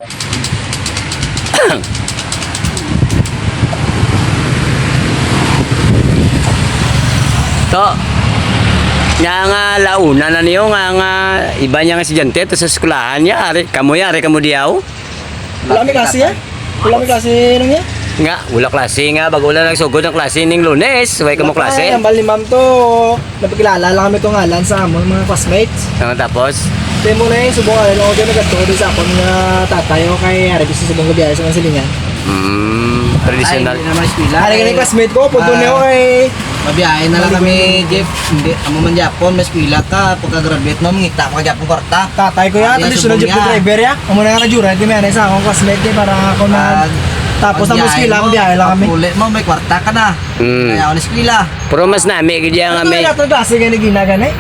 To, nga launa na niyo nga iba niya nga estudyante to sa eskwelahan niya, ari kamo diaw. Wala may klase ya? Wala may klase nung ya? Nga, wala klase nga, bago wala nagsugod ng klase ning Lunes, way kamo klase. Ay, ang bali ma'am to, napagkilala lang kami itong ngalan sa amon mga classmates. Tapos, Kaya mo na yung subong ngalan, ako dyan nagkatuloy sa akong nga tatayo kay Haribis sa subong gabiyahe sa Mansilingan. traditional. Ay, hindi naman eskwela. Hari ka na yung classmate ko, punto niyo kay... Mabiyahe na lang kami, Jeff. Hindi, amo man Japon, may eskwela ka. Pagka-graduate mo, mangita ka Japon kwarta. Tatay ko ya, Pati traditional subong jeep ko niya. driver ya. Amo na nga na jura, di may sa akong classmate niya para ako na... Tapos ang eskwela, ang biyahe lang kami. Pag mo, may kwarta ka na. Kaya ako na eskwela. Pero mas nami kaya nga Ito may na ito klase nga ginagana eh.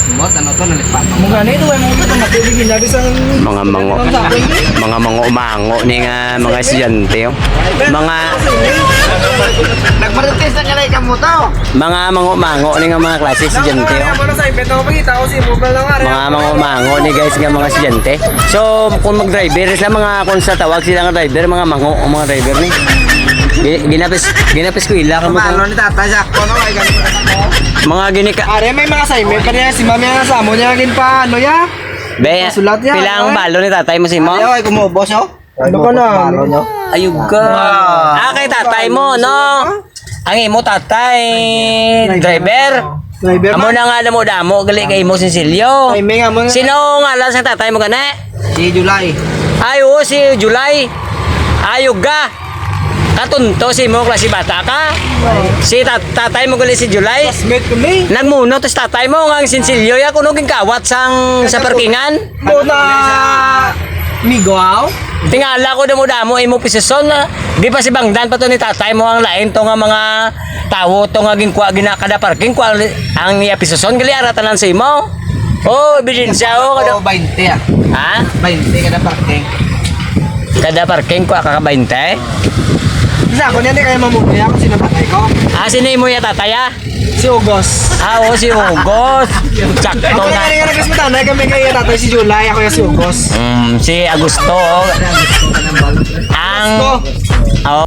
Mot, ano to, nalipat Mo gana ito, ay mo ito matibig ginagana sa... mga umango ni nga mga estudyante oh. Mga Nagmarites na kalay ka mo to. mga umango ni nga mga klase estudyante oh. Ano sa event ako pagkita ko si Mobile lang Mga umango ni guys nga mga estudyante. So kung mag-driver sila mga kung sa tawag sila nga driver mga ang mga driver ni. Ginapis ko ila ka mo Ano ni tatay sa ako, no? Ay, ganun ako. mga ginika. Are may mga assignment pa niya si mami nga sa amo niya gin pa ano ya? Be, Sulat yan, pilang eh. balo ni tatay mo si mo? Ayaw, ay kumubos, oh. Ano ka na? Ayug ka. Kay tatay mo, no? Ang imo tatay, driver. Driver Amo na nga mo damo, gali kay mo Cecilio. Ay may nga mo. Sino nga lang sa tatay mo gani? Si July. Ay, oo, si July. Ayog ka. Katunto si mo klase bata ka. Si tatay mo gali si July. Classmate ko ni. Nagmuno tos tatay mo nga ang Cecilio ya kuno ging kawat sa parkingan. Mo na migaw. Tingala ko damo imo piseson na di pa si Bangdan pa to ni tatay mo ang lain to nga mga tawo to nga gingkuha gina kada parking kwa ang iya piseson gali aratanan sa imo. Oh, ebidensya oh Oo, kada. 20 ah. Ha? 20 kada parking. Kada parking kwa ka 20. Isa ako niya di kaya mamuti ako sino tatay ko. Ah, sino imo ya tatay ah? Si Ugos. Ah, oo, si Ugos. Sakto Ako na. na nga nagkasmatanay kami kay tatay si July, ako yung si Ugos. Si Agusto. Ang Ko. oh.